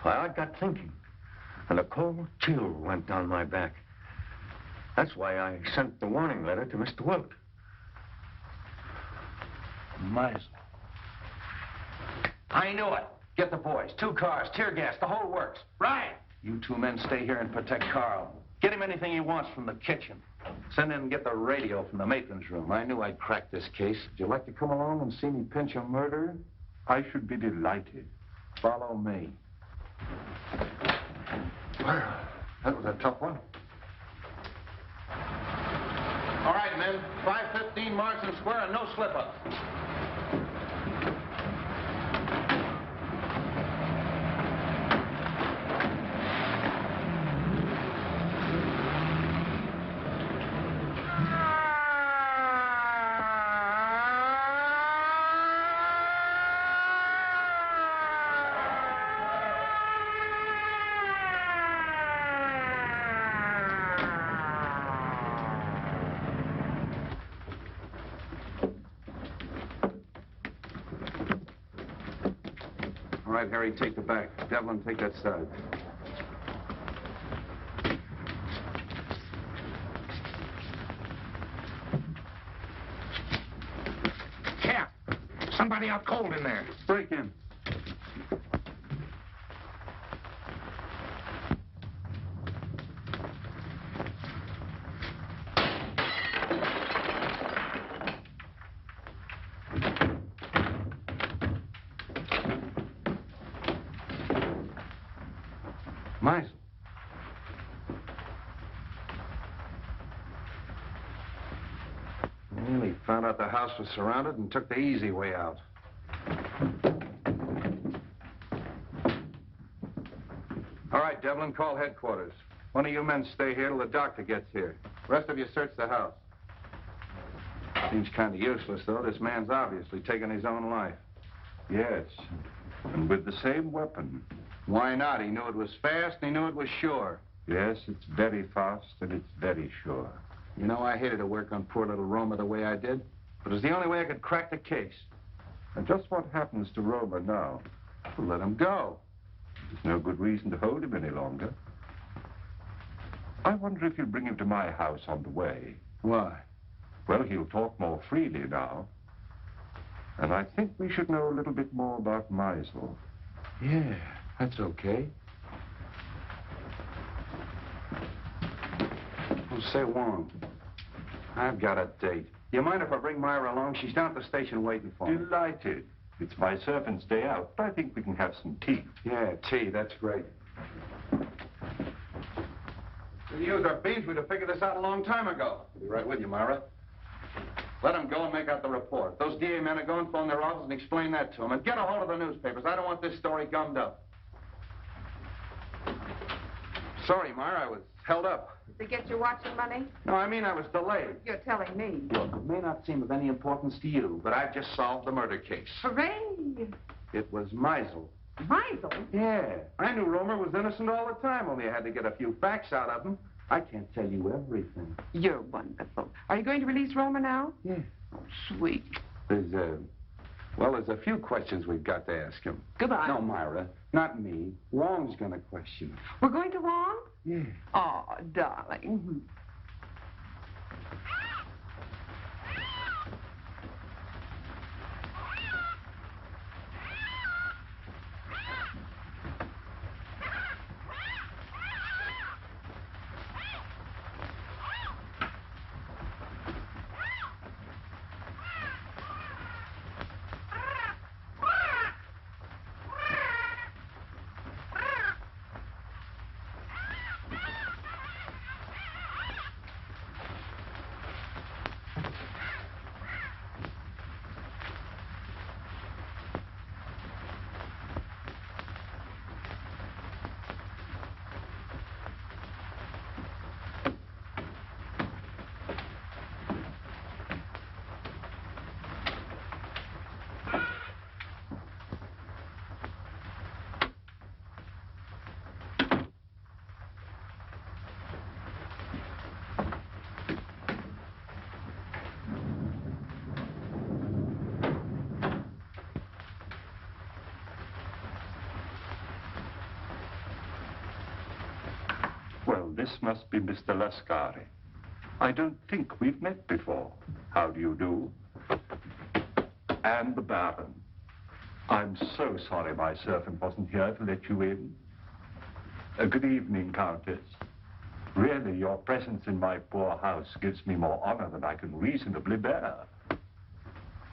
I got thinking, and a cold chill went down my back. That's why I sent the warning letter to Mr. Wilk. Meisel. I knew it. Get the boys. 2 cars, tear gas, the whole works. Right. You 2 men stay here and protect Carl. Get him anything he wants from the kitchen. Send in and get the radio from the matron's room. I knew I'd crack this case. Would you like to come along and see me pinch a murderer? I should be delighted. Follow me. Well, that was a tough one. All right, men. 5:15 Marsden Square and no slip-up. All right, Harry, take the back. Devlin, take that side. Cap, somebody out cold in there. Break in. Meisel. Well, he found out the house was surrounded and took the easy way out. All right, Devlin, call headquarters. One of you men stay here till the doctor gets here. The rest of you search the house. Seems kind of useless, though. This man's obviously taken his own life. Yes, and with the same weapon. Why not? He knew it was fast and he knew it was sure. Yes, it's very fast and it's very sure. You know, I hated to work on poor little Roma the way I did, but it was the only way I could crack the case. And just what happens to Roma now? We'll let him go. There's no good reason to hold him any longer. I wonder if you'll bring him to my house on the way. Why? Well, he'll talk more freely now. And I think we should know a little bit more about Meisel. Yeah, that's okay. Oh, say, Wong, I've got a date. You mind if I bring Myra along? She's down at the station waiting for me. Delighted. It's my servant's day out, but I think we can have some tea. Yeah, tea, that's great. If you used our beans, we'd have figured this out a long time ago. I'll be right with you, Myra. Let them go and make out the report. Those DA men are going, phone their office and explain that to them. And get a hold of the newspapers. I don't want this story gummed up. Sorry, Myra, I was held up. To get your watch and money? No, I mean I was delayed. You're telling me. Look, it may not seem of any importance to you, but I've just solved the murder case. Hooray! It was Meisel. Meisel? Yeah. I knew Romer was innocent all the time, only I had to get a few facts out of him. I can't tell you everything. You're wonderful. Are you going to release Roma now? Yeah. sweet. There's a few questions we've got to ask him. Goodbye. No, Myra, not me. Wong's going to question him. We're going to Wong? Yeah. Oh, darling. Well, this must be Mr. Lascari. I don't think we've met before. How do you do? And the Baron. I'm so sorry my servant wasn't here to let you in. Good evening, Countess. Really, your presence in my poor house gives me more honor than I can reasonably bear.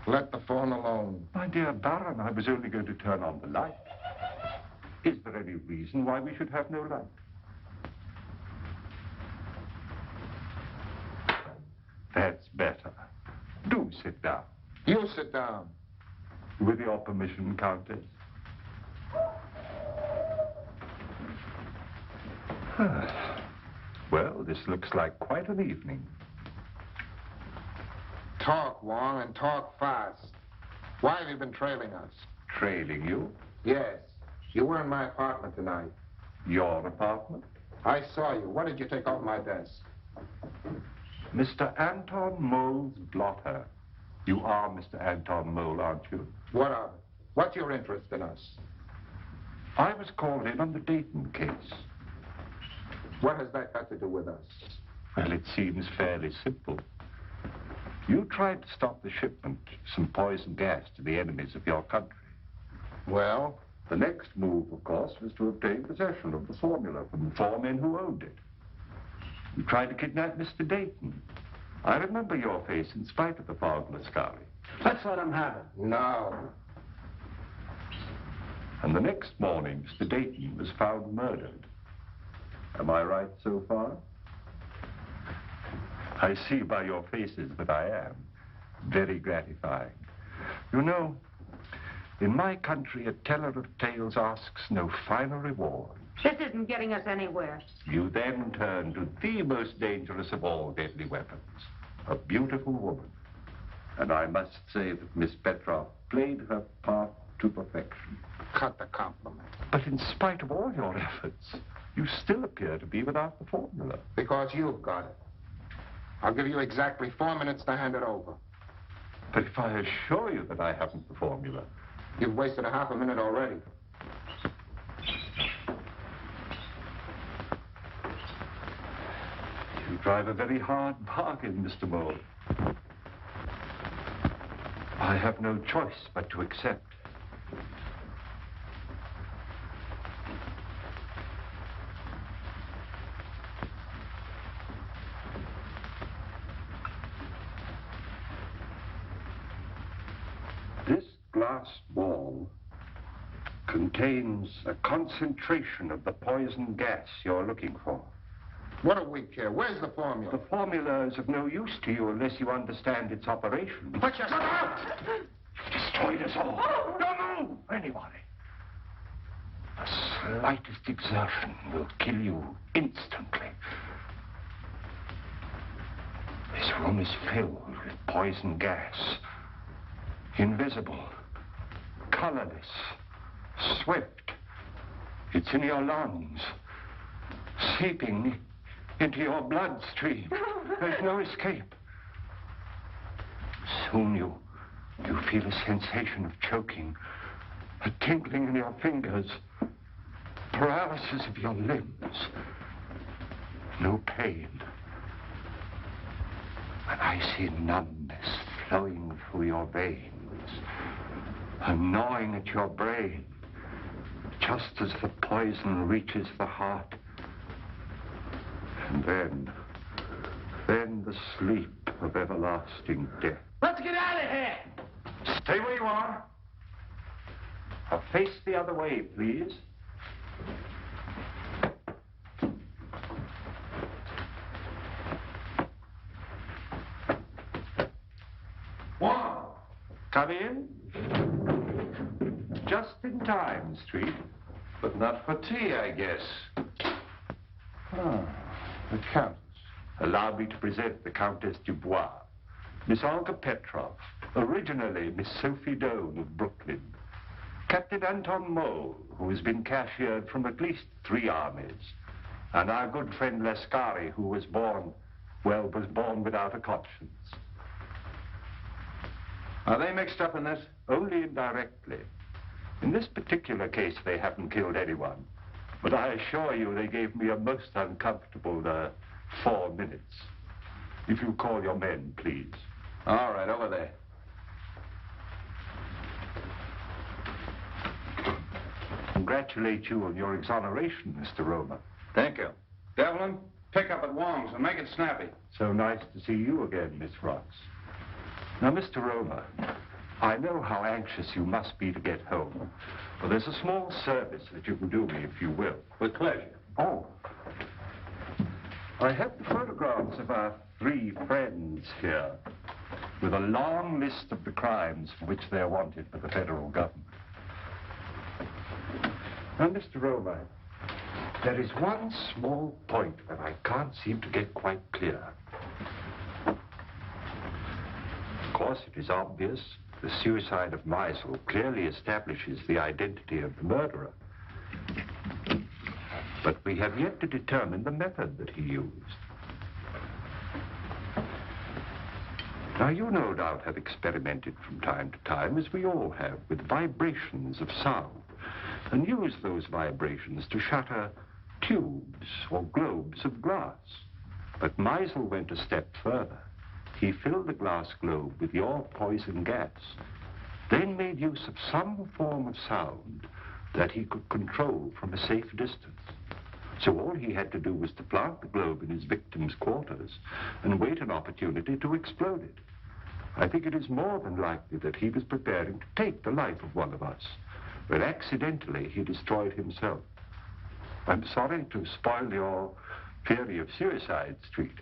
Let the phone alone. My dear Baron, I was only going to turn on the light. Is there any reason why we should have no light? That's better. Do sit down. You sit down. With your permission, Countess. Well, this looks like quite an evening. Talk, Wong, and talk fast. Why have you been trailing us? Trailing you? Yes. You were in my apartment tonight. Your apartment? I saw you. What did you take off my desk? Mr. Anton Mole's blotter. You are Mr. Anton Mole, aren't you? What of it? What's your interest in us? I was called in on the Dayton case. What has that got to do with us? Well, it seems fairly simple. You tried to stop the shipment of some poison gas to the enemies of your country. Well? The next move, of course, was to obtain possession of the formula from the 4 men who owned it. You tried to kidnap Mr. Dayton. I remember your face in spite of the fog, Lascari. Let's let him have it. No. And the next morning, Mr. Dayton was found murdered. Am I right so far? I see by your faces that I am. Very gratifying. You know, in my country, a teller of tales asks no finer reward. This isn't getting us anywhere. You then turn to the most dangerous of all deadly weapons, a beautiful woman. And I must say that Miss Petroff played her part to perfection. Cut the compliment. But in spite of all your efforts, you still appear to be without the formula. Because you've got it. I'll give you exactly 4 minutes to hand it over. But if I assure you that I haven't the formula... You've wasted a half a minute already. You drive a very hard bargain, Mr. Mole. I have no choice but to accept. This glass ball contains a concentration of the poison gas you're looking for. What do we care? Where's the formula? The formula is of no use to you unless you understand its operation. But you... You've destroyed us all. Oh, Don't move! Anybody. The slightest exertion will kill you instantly. This room is filled with poison gas. Invisible. Colorless. Swift. It's in your lungs. Seeping into your bloodstream. There's no escape. Soon you feel a sensation of choking, a tingling in your fingers, paralysis of your limbs. No pain. And I see numbness flowing through your veins, and gnawing at your brain, just as the poison reaches the heart. And then the sleep of everlasting death. Let's get out of here! Stay where you are. Face the other way, please. One. Come in. Just in time, Street. But not for tea, I guess. Ah, the Countess. Allow me to present the Countess Dubois. Miss Olga Petrov, originally Miss Sophie Doane of Brooklyn. Captain Anton Mole, who has been cashiered from at least 3 armies. And our good friend Lascari, who was born without a conscience. Are they mixed up in this? Only indirectly. In this particular case, they haven't killed anyone. But I assure you they gave me a most uncomfortable 4 minutes. If you call your men, please. All right, over there. Congratulate you on your exoneration, Mr. Roma. Thank you. Devlin, pick up at Wong's and make it snappy. So nice to see you again, Miss Ross. Now, Mr. Roma, I know how anxious you must be to get home. Well, there's a small service that you can do me, if you will. With pleasure. Oh. I have the photographs of our 3 friends here, with a long list of the crimes for which they're wanted by the federal government. Now, Mr. Roma, there is one small point that I can't seem to get quite clear. Of course, it is obvious the suicide of Meisel clearly establishes the identity of the murderer. But we have yet to determine the method that he used. Now, you no doubt have experimented from time to time, as we all have, with vibrations of sound, and used those vibrations to shatter tubes or globes of glass. But Meisel went a step further. He filled the glass globe with your poison gas, then made use of some form of sound that he could control from a safe distance. So all he had to do was to plant the globe in his victim's quarters and wait an opportunity to explode it. I think it is more than likely that he was preparing to take the life of one of us, but accidentally he destroyed himself. I'm sorry to spoil your theory of suicide, Street.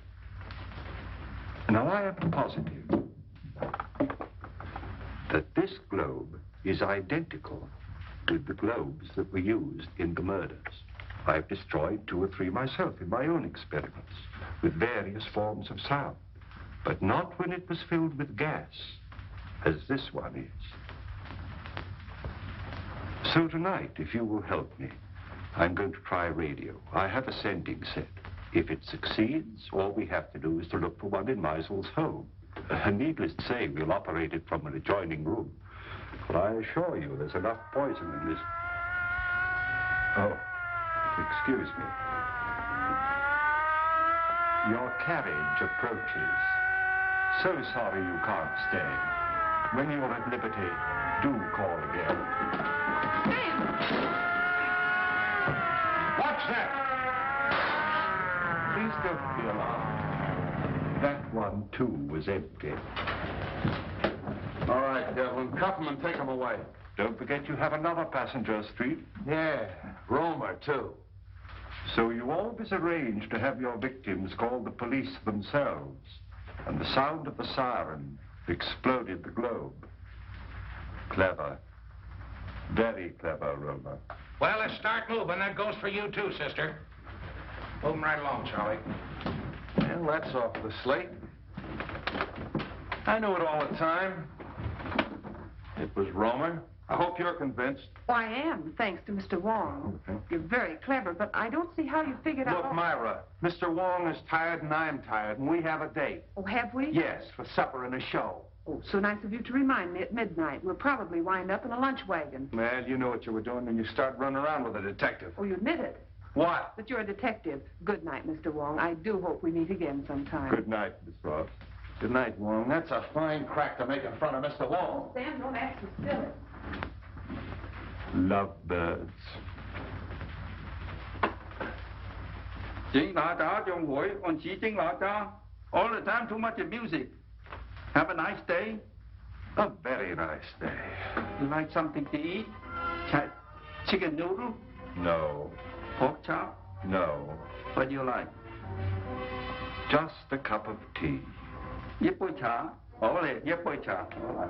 Now, I am positive that this globe is identical with the globes that were used in the murders. I've destroyed 2 or 3 myself in my own experiments with various forms of sound, but not when it was filled with gas, as this one is. So tonight, if you will help me, I'm going to try radio. I have a sending set. If it succeeds, all we have to do is to look for one in Meisel's home. Needless to say, we'll operate it from an adjoining room. But I assure you, there's enough poison in this. Oh, excuse me. Your carriage approaches. So sorry you can't stay. When you're at liberty, do call again. What's that? Please don't be alarmed. That one, too, was empty. All right, Devlin, cuff him and take him away. Don't forget you have another passenger, Street. Yeah, Romer, too. So you always arrange to have your victims call the police themselves, and the sound of the siren exploded the globe. Clever. Very clever, Romer. Well, let's start moving. That goes for you, too, sister. Moving right along, Charlie. Well, that's off the slate. I knew it all the time. It was Romer. I hope you're convinced. Oh, I am, thanks to Mr. Wong. You're very clever, but I don't see how you figured out... Look, Myra, Mr. Wong is tired and I'm tired, and we have a date. Oh, have we? Yes, for supper and a show. Oh, so nice of you to remind me at midnight. We'll probably wind up in a lunch wagon. Well, you know what you were doing when you start running around with a detective. Oh, you admit it. What? That you're a detective. Good night, Mr. Wong. I do hope we meet again sometime. Good night, Miss Ross. Good night, Wong. That's a fine crack to make in front of Mr. Wong. Sam, don't act so silly. Lovebirds. 警拿家将會按此警拿家 all the time too much music. Have a nice day. A very nice day. You like something to eat? Chicken noodle? No. Pork chop? No. What do you like? Just a cup of tea. 一杯茶。好咧，一杯茶。好啦。